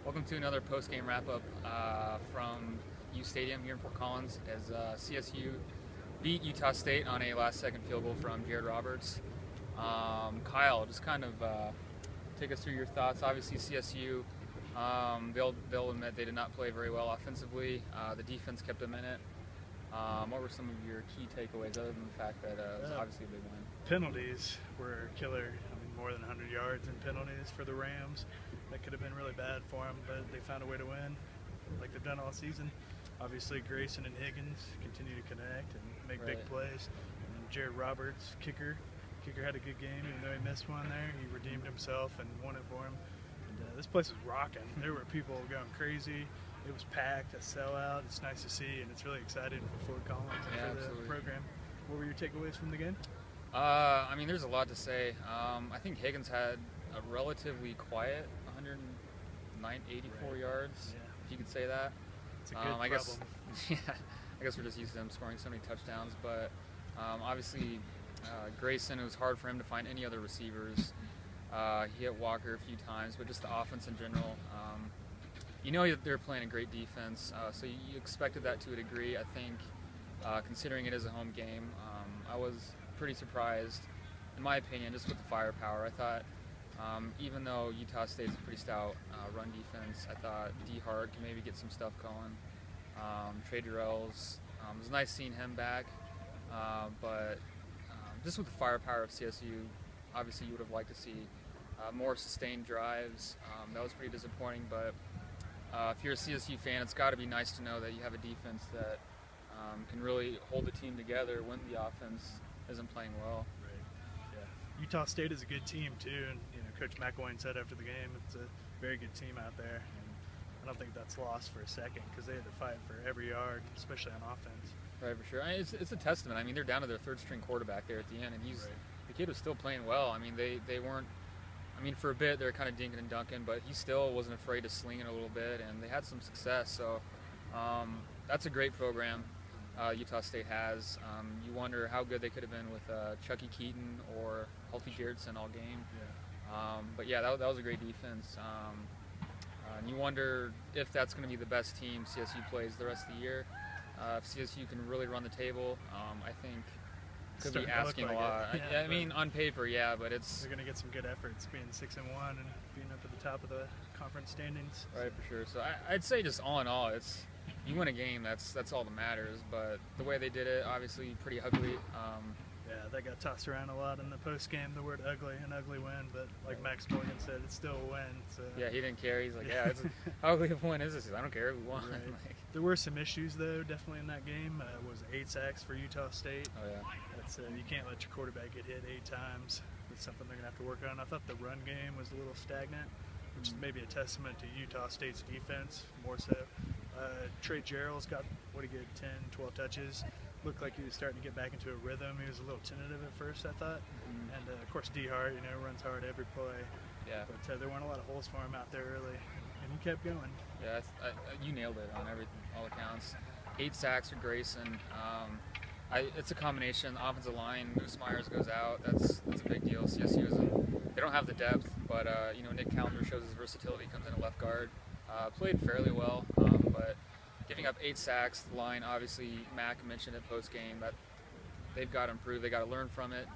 Welcome to another post-game wrap-up from U Stadium here in Fort Collins as CSU beat Utah State on a last-second field goal from Jared Roberts. Kyle, just kind of take us through your thoughts. Obviously, CSU, they'll admit they did not play very well offensively. The defense kept them in it. What were some of your key takeaways other than the fact that it was obviously a big win? Penalties were killer. I mean, more than 100 yards in penalties for the Rams. That could have been really bad for them, but they found a way to win like they've done all season. Obviously, Grayson and Higgins continue to connect and make big plays. And Jared Roberts, kicker had a good game, even though he missed one there. He redeemed himself and won it for him. And this place was rocking. There were people going crazy. It was packed, a sellout. It's nice to see, and it's really exciting for Fort Collins and for the program. What were your takeaways from the game? I mean, there's a lot to say. I think Higgins had a relatively quiet 184 yards, if you could say that. It's a good problem. I guess we're just used to him scoring so many touchdowns, but obviously Grayson, it was hard for him to find any other receivers. He hit Walker a few times, but just the offense in general. You know they're playing a great defense, so you expected that to a degree. I think, considering it is a home game, I was pretty surprised, in my opinion, just with the firepower. I thought, even though Utah State's a pretty stout run defense, I thought D. Hart can maybe get some stuff going. Trey Durrell's, it was nice seeing him back, but just with the firepower of CSU, obviously you would have liked to see more sustained drives. That was pretty disappointing, but if you're a CSU fan, it's got to be nice to know that you have a defense that can really hold the team together when the offense isn't playing well. Right. Yeah. Utah State is a good team too, and Coach McElwain said after the game, it's a very good team out there. And I don't think that's lost for a second because they had to fight for every yard, especially on offense. Right, for sure. It's a testament. I mean, they're down to their third-string quarterback there at the end, and the kid was still playing well. I mean, they weren't. I mean, for a bit, they're kind of dinking and dunking, but he still wasn't afraid to sling it a little bit, and they had some success. So that's a great program Utah State has. You wonder how good they could have been with Chucky Keaton or Healthy Garrettson all game. But yeah, that was a great defense. And you wonder if that's going to be the best team CSU plays the rest of the year. If CSU can really run the table, I think could be asking a lot. I mean, on paper, yeah, but they're going to get some good efforts, being 6-1 and being up at the top of the conference standings. Right, for sure. So I'd say just all in all, you win a game. That's all that matters. But the way they did it, obviously, pretty ugly. Yeah, that got tossed around a lot in the post game. The word "ugly," an ugly win, but like Max Morgan said, it's still a win. So. Yeah, he didn't care. He's like, how ugly of a win is this? I don't care who won. Right. There were some issues though, definitely in that game. Was 8 sacks for Utah State. Oh yeah. That's you can't let your quarterback get hit 8 times. That's something they're gonna have to work on. I thought the run game was a little stagnant, which is maybe a testament to Utah State's defense more so. Trey Gerald's got 10, 12 touches. Looked like he was starting to get back into a rhythm. He was a little tentative at first, I thought. And of course, D. Hart, runs hard every play. Yeah. But there weren't a lot of holes for him out there early, and he kept going. Yeah, you nailed it on all accounts. 8 sacks for Grayson. It's a combination. The offensive line, Moose Myers goes out. That's a big deal. CSU they don't have the depth, but Nick Callender shows his versatility. Comes in at left guard. Played fairly well, but giving up 8 sacks, the line, obviously, Mac mentioned it post-game, that they've got to improve. They've got to learn from it.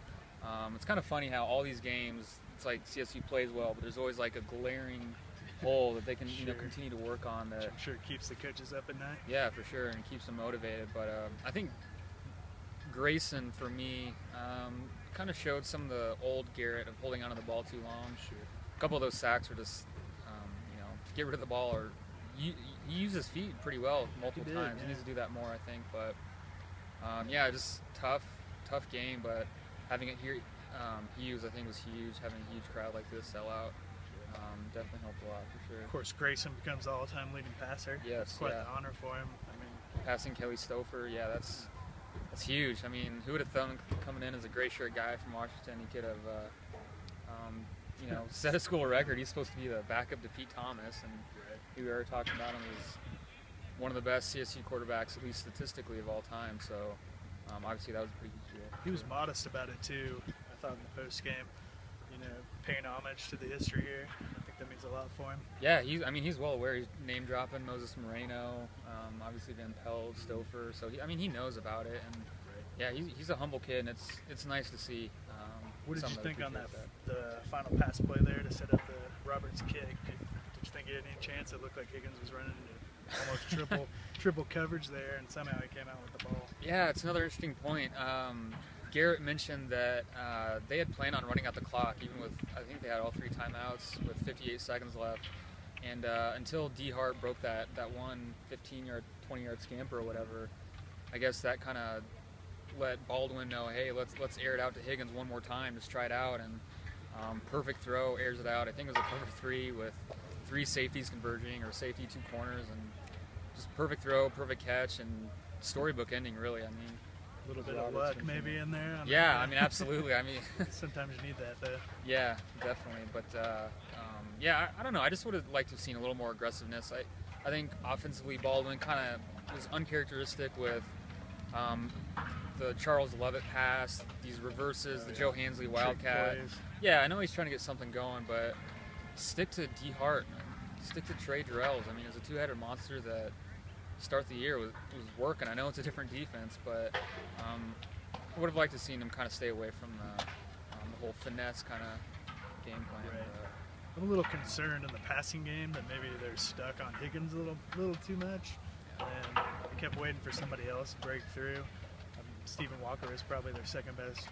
It's kind of funny how all these games, it's like CSU plays well, but there's always like a glaring hole that they can continue to work on. That I'm sure keeps the coaches up at night. Yeah, for sure, and keeps them motivated. But I think Grayson, for me, kind of showed some of the old Garrett of holding onto the ball too long. Sure. A couple of those sacks were just, get rid of the ball, or he used his feet pretty well multiple times. He needs to do that more, I think. But just tough game. But having it here, Hughes, I think, was huge. Having a huge crowd like this sell out definitely helped a lot for sure. Of course, Grayson becomes the all-time leading passer. Yes, it's quite the honor for him. I mean, passing Kelly Stouffer, that's huge. I mean, who would have thought coming in as a gray shirt guy from Washington, he could have set a school record. He's supposed to be the backup to Pete Thomas, and we were talking about him as one of the best CSU quarterbacks, at least statistically, of all time. So obviously that was a pretty huge deal. He was modest about it too. I thought in the post game, paying homage to the history here. I think that means a lot. lot for him. Yeah, he's well aware. He's name dropping Moses Moreno, obviously Van Pelt, Stouffer. So he knows about it, and yeah, he's a humble kid, and it's nice to see. What did you think on the final pass play there to set up the Roberts kick? Did you think he had any chance? It looked like Higgins was running into almost triple coverage there, and somehow he came out with the ball. Yeah, it's another interesting point. Garrett mentioned that they had planned on running out the clock, even with, I think they had all 3 timeouts with 58 seconds left. And until D. Hart broke that one 15-yard, 20-yard scamper or whatever, I guess that kind of let Baldwin know, hey, let's air it out to Higgins one more time, just try it out. And perfect throw, airs it out. I think it was a cover 3 with 3 safeties converging, or safety 2 corners, and just perfect throw, perfect catch, and storybook ending, really. I mean, a little bit of luck maybe in there. Yeah, I mean, absolutely. I mean, sometimes you need that, though. Yeah, definitely. But yeah, I don't know. I just would have liked to have seen a little more aggressiveness. I think offensively, Baldwin kind of was uncharacteristic with the Charles Lovett pass, these reverses, the Joe Hansley Wildcat. Yeah, I know he's trying to get something going, but stick to D. Hart, stick to Trey Durrells. I mean, it's a 2-headed monster that start the year was working. I know it's a different defense, but I would have liked to seen him kind of stay away from the whole finesse kind of game plan. Right. I'm a little concerned in the passing game that maybe they're stuck on Higgins a little too much, and they kept waiting for somebody else to break through. Stephen Walker is probably their second best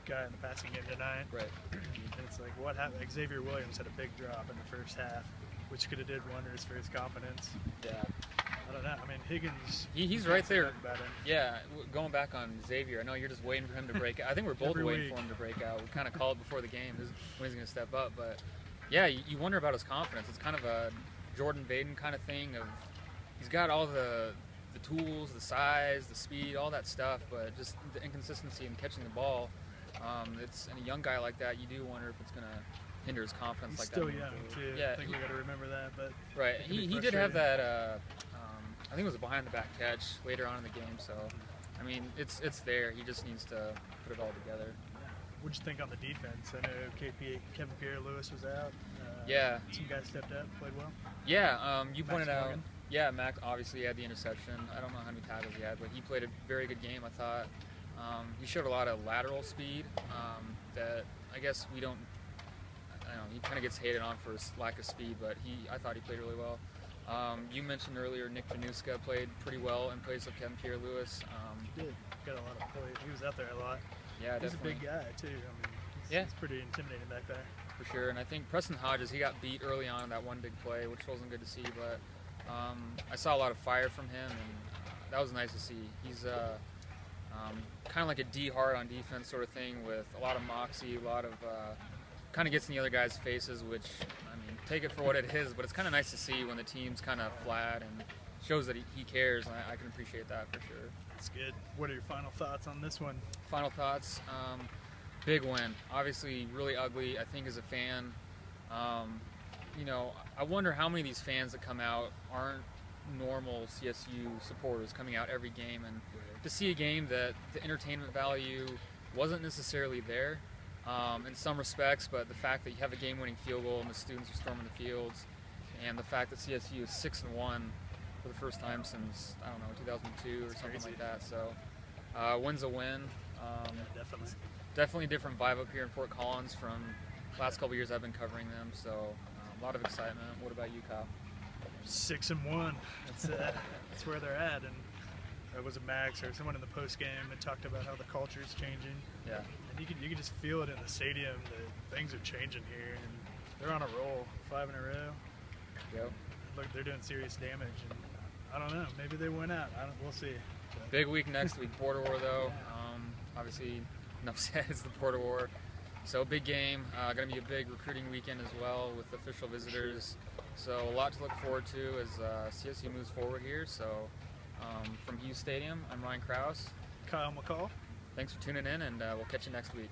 guy in the passing game tonight. Right. And it's like, what happened? Xavier Williams had a big drop in the first half, which could have did wonders for his confidence. Yeah. I don't know. I mean, Higgins. He's right there. Yeah, going back on Xavier, I know you're just waiting for him to break out. I think we're both waiting for him to break out. We kind of called before the game when he's going to step up. But yeah, you wonder about his confidence. It's kind of a Jordan Vaden kind of thing. He's got all the tools, the size, the speed, all that stuff, but just the inconsistency in catching the ball. And a young guy like that, you do wonder if it's going to hinder his confidence. He's like still that. Young too. Yeah, I think we got to remember that. But right, he did have that. I think it was a behind the back catch later on in the game. So, I mean, it's there. He just needs to put it all together. What'd you think on the defense? I know Kevin Pierre-Louis was out. Yeah. Some guys stepped up, played well. Yeah, you pointed out. Morgan. Yeah, Max obviously had the interception. I don't know how many tackles he had, but he played a very good game, I thought. He showed a lot of lateral speed that I guess we don't. I don't know, he kind of gets hated on for his lack of speed, but I thought he played really well. You mentioned earlier Nick Januska played pretty well in place of Kevin Pierre-Louis. He did. Got a lot of plays. He was out there a lot. Yeah, he's definitely. a big guy too. I mean, he's pretty intimidating back there. For sure, and I think Preston Hodges, he got beat early on in that one big play, which wasn't good to see, but I saw a lot of fire from him, and that was nice to see. He's kind of like a D. Hart on defense sort of thing, with a lot of moxie, a lot of kind of gets in the other guys' faces, which, I mean, take it for what it is, but it's kind of nice to see when the team's kind of flat and shows that he cares, and I can appreciate that for sure. That's good. What are your final thoughts on this one? Final thoughts, big win. Obviously really ugly, I think, as a fan. You know, I wonder how many of these fans that come out aren't normal CSU supporters coming out every game, and to see a game that the entertainment value wasn't necessarily there in some respects, but the fact that you have a game-winning field goal and the students are storming the fields, and the fact that CSU is 6-1 for the first time since, I don't know, 2002 or something like that. So win's a win. Yeah, Definitely a different vibe up here in Fort Collins from the last couple of years I've been covering them. So a lot of excitement. What about you, Kyle? 6-1. That's where they're at. And it was a Max or someone in the post game that talked about how the culture is changing. Yeah. And you can just feel it in the stadium that things are changing here, and they're on a roll, 5 in a row. Yep. Look, they're doing serious damage, and I don't know. Maybe they win out. We'll see. But big week next week, Border War though. Obviously, enough said. It's the Border War. So big game. Going to be a big recruiting weekend as well with official visitors. So a lot to look forward to as CSU moves forward here. So from Hughes Stadium, I'm Ryan Krous. Kyle McCall. Thanks for tuning in, and we'll catch you next week.